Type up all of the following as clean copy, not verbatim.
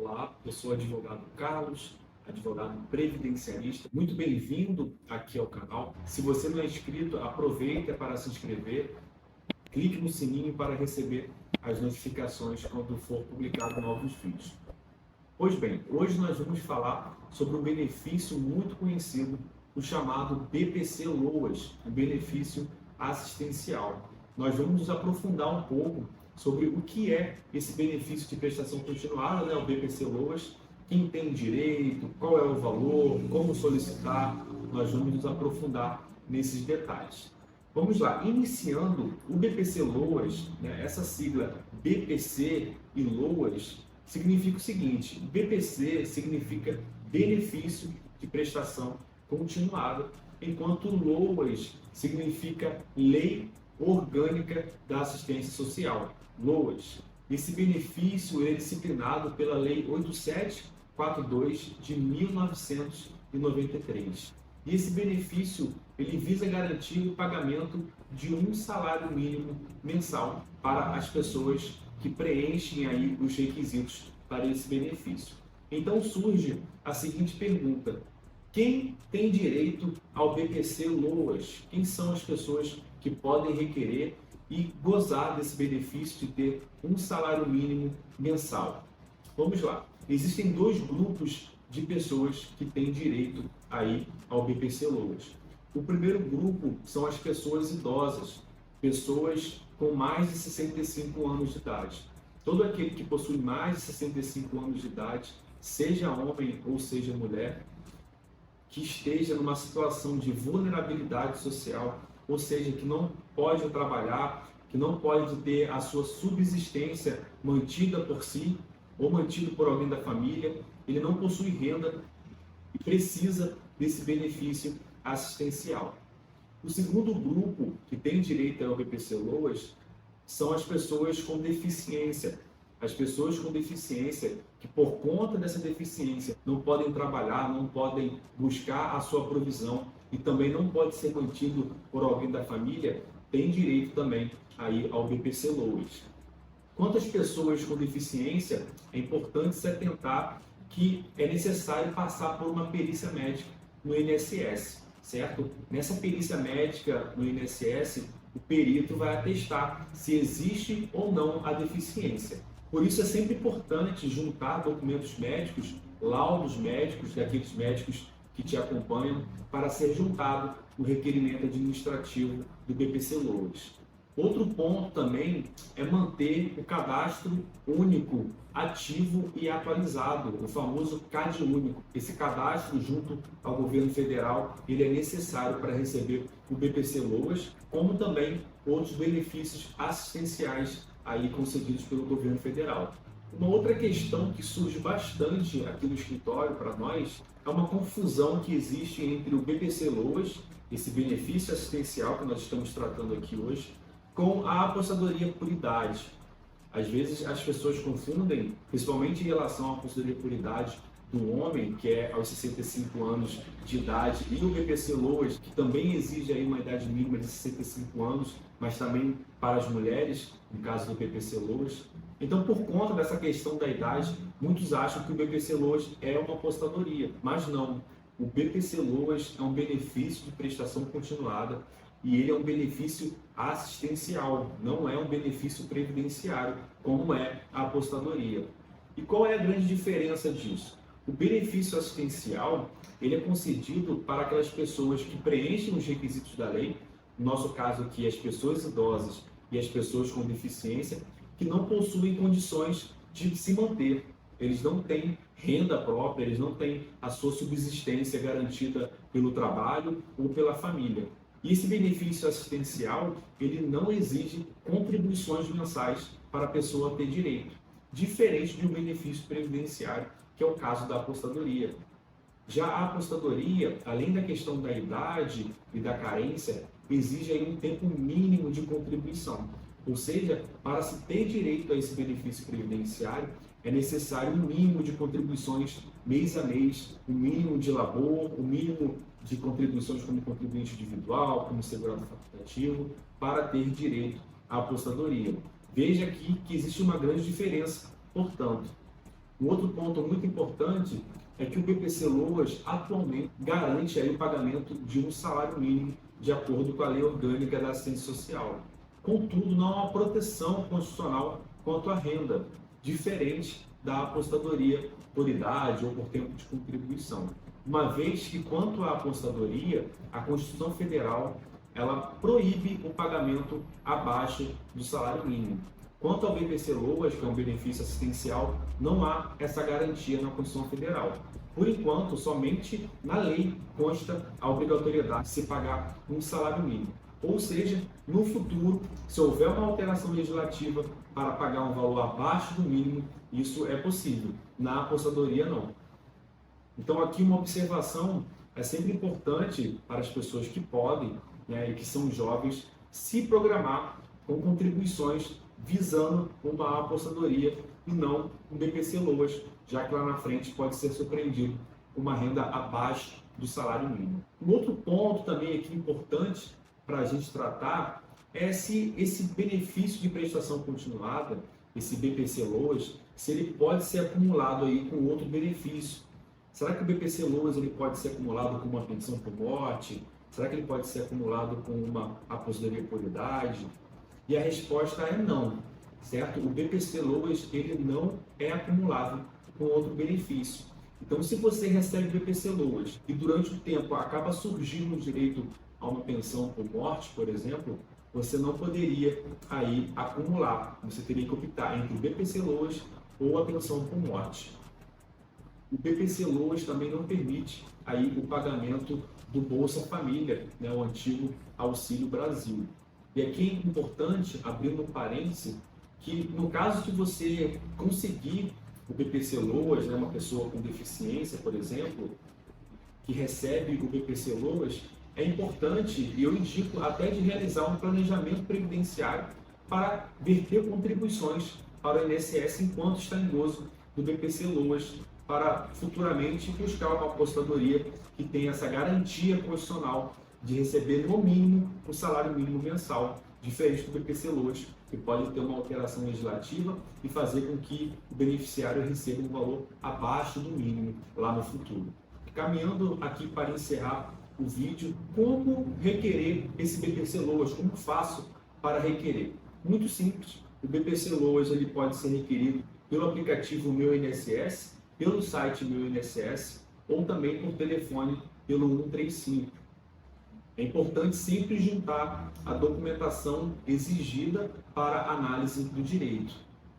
Olá, eu sou o advogado Carlos, advogado previdenciarista. Muito bem-vindo aqui ao canal. Se você não é inscrito, aproveita para se inscrever, clique no sininho para receber as notificações quando for publicado novos vídeos. Pois bem, hoje nós vamos falar sobre um benefício muito conhecido, o chamado BPC-LOAS, o benefício assistencial. Nós vamos nos aprofundar um pouco sobre o que é esse benefício de prestação continuada, o BPC-LOAS, quem tem direito, qual é o valor, como solicitar. Nós vamos nos aprofundar nesses detalhes. Vamos lá, iniciando o BPC-LOAS, essa sigla BPC e LOAS significa o seguinte: BPC significa benefício de prestação continuada, enquanto LOAS significa Lei Orgânica da Assistência Social, LOAS. Esse benefício é disciplinado pela Lei 8742 de 1993. E esse benefício ele visa garantir o pagamento de um salário mínimo mensal para as pessoas que preenchem aí os requisitos para esse benefício. Então surge a seguinte pergunta: quem tem direito ao BPC-LOAS? Quem são as pessoas que podem requerer e gozar desse benefício de ter um salário mínimo mensal? Vamos lá. Existem dois grupos de pessoas que têm direito aí ao BPC-LOAS. O primeiro grupo são as pessoas idosas, pessoas com mais de 65 anos de idade. Todo aquele que possui mais de 65 anos de idade, seja homem ou seja mulher, que esteja numa situação de vulnerabilidade social, ou seja, que não pode trabalhar, que não pode ter a sua subsistência mantida por si ou mantido por alguém da família, ele não possui renda e precisa desse benefício assistencial. O segundo grupo que tem direito ao BPC-LOAS são as pessoas com deficiência. As pessoas com deficiência que, por conta dessa deficiência, não podem trabalhar, não podem buscar a sua provisão e também não pode ser mantido por alguém da família, têm direito também aí ao BPC-LOAS. Quanto às pessoas com deficiência, é importante se atentar que é necessário passar por uma perícia médica no INSS, certo? Nessa perícia médica no INSS, o perito vai atestar se existe ou não a deficiência. Por isso é sempre importante juntar documentos médicos, laudos médicos daqueles médicos que te acompanham para ser juntado o requerimento administrativo do BPC-LOAS. Outro ponto também é manter o cadastro único, ativo e atualizado, o famoso CAD único. Esse cadastro junto ao governo federal, ele é necessário para receber o BPC-LOAS, como também outros benefícios assistenciais aí concedidos pelo governo federal. Uma outra questão que surge bastante aqui no escritório para nós é uma confusão que existe entre o BPC-LOAS, esse benefício assistencial que nós estamos tratando aqui hoje, com a aposentadoria por idade. Às vezes as pessoas confundem, principalmente em relação à aposentadoria por idade do homem, que é aos 65 anos de idade, e o BPC-LOAS, que também exige aí uma idade mínima de 65 anos, mas também para as mulheres, no caso do BPC-LOAS. Então, por conta dessa questão da idade, muitos acham que o BPC-LOAS é uma aposentadoria, mas não. O BPC-LOAS é um benefício de prestação continuada e ele é um benefício assistencial, não é um benefício previdenciário, como é a aposentadoria. E qual é a grande diferença disso? O benefício assistencial, ele é concedido para aquelas pessoas que preenchem os requisitos da lei, no nosso caso aqui as pessoas idosas e as pessoas com deficiência, que não possuem condições de se manter. Eles não têm renda própria, eles não têm a sua subsistência garantida pelo trabalho ou pela família. E esse benefício assistencial, ele não exige contribuições mensais para a pessoa ter direito, diferente de um benefício previdenciário, que é o caso da aposentadoria. Já a aposentadoria, além da questão da idade e da carência, exige aí um tempo mínimo de contribuição. Ou seja, para se ter direito a esse benefício previdenciário, é necessário um mínimo de contribuições mês a mês, um mínimo de labor, um mínimo de contribuições como contribuinte individual, como segurado facultativo, para ter direito à aposentadoria. Veja aqui que existe uma grande diferença, portanto. Um outro ponto muito importante é que o BPC-Loas atualmente garante aí o pagamento de um salário mínimo de acordo com a Lei Orgânica da Assistência Social. Contudo, não há uma proteção constitucional quanto à renda, diferente da aposentadoria por idade ou por tempo de contribuição. Uma vez que, quanto à aposentadoria, a Constituição Federal ela proíbe o pagamento abaixo do salário mínimo. Quanto ao BPC-Loas, que é um benefício assistencial, não há essa garantia na Constituição Federal. Por enquanto, somente na lei consta a obrigatoriedade de se pagar um salário mínimo. Ou seja, no futuro, se houver uma alteração legislativa para pagar um valor abaixo do mínimo, isso é possível. Na aposentadoria, não. Então, aqui uma observação: é sempre importante para as pessoas que podem, e que são jovens, se programar com contribuições visando uma aposentadoria e não um BPC-Loas, já que lá na frente pode ser surpreendido com uma renda abaixo do salário mínimo. Um outro ponto também aqui importante para a gente tratar é se esse benefício de prestação continuada, esse BPC-Loas, se ele pode ser acumulado aí com outro benefício. Será que o BPC-Loas ele pode ser acumulado com uma pensão por morte? Será que ele pode ser acumulado com uma aposentadoria por idade? E a resposta é não, certo? O BPC-Loas ele não é acumulável com outro benefício. Então, se você recebe BPC-Loas e durante o tempo acaba surgindo o direito a uma pensão por morte, por exemplo, você não poderia aí acumular. Você teria que optar entre o BPC-Loas ou a pensão por morte. O BPC-Loas também não permite aí o pagamento do Bolsa Família, o antigo Auxílio Brasil. E aqui é importante, abrindo um parêntese, que no caso de você conseguir o BPC-Loas, uma pessoa com deficiência, por exemplo, que recebe o BPC-Loas, é importante, e eu indico até de realizar um planejamento previdenciário para verter contribuições para o INSS enquanto está em gozo do BPC-Loas, para futuramente buscar uma aposentadoria que tenha essa garantia constitucional de receber no mínimo o salário mínimo mensal, diferente do BPC-Loas, que pode ter uma alteração legislativa e fazer com que o beneficiário receba um valor abaixo do mínimo lá no futuro. Caminhando aqui para encerrar o vídeo, como requerer esse BPC-Loas? Como faço para requerer? Muito simples. O BPC-Loas ele pode ser requerido pelo aplicativo Meu INSS, pelo site Meu INSS ou também por telefone pelo 135. É importante sempre juntar a documentação exigida para análise do direito.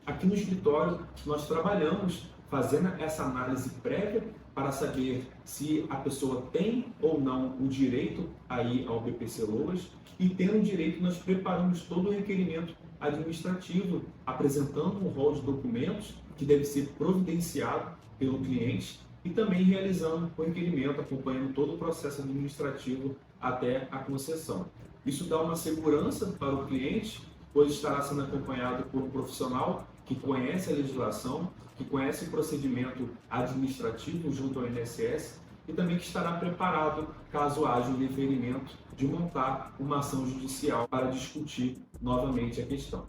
Aqui no escritório, nós trabalhamos fazendo essa análise prévia para saber se a pessoa tem ou não o direito aí ao BPC-Loas, e tendo o direito, nós preparamos todo o requerimento administrativo, apresentando um rol de documentos que deve ser providenciado pelo cliente e também realizando o requerimento, acompanhando todo o processo administrativo até a concessão. Isso dá uma segurança para o cliente, pois estará sendo acompanhado por um profissional que conhece a legislação, que conhece o procedimento administrativo junto ao INSS e também que estará preparado, caso haja um deferimento, de montar uma ação judicial para discutir novamente a questão.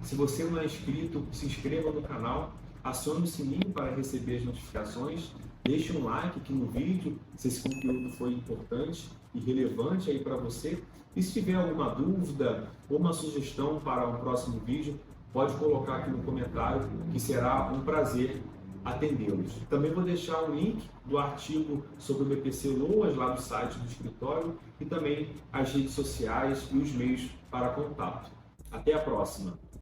Se você não é inscrito, se inscreva no canal, acione o sininho para receber as notificações, deixe um like aqui no vídeo se esse conteúdo foi importante e relevante aí para você. E se tiver alguma dúvida ou uma sugestão para um próximo vídeo, pode colocar aqui no comentário, que será um prazer atendê-los. Também vou deixar um link do artigo sobre o BPC-Loas lá do site do escritório e também as redes sociais e os meios para contato. Até a próxima!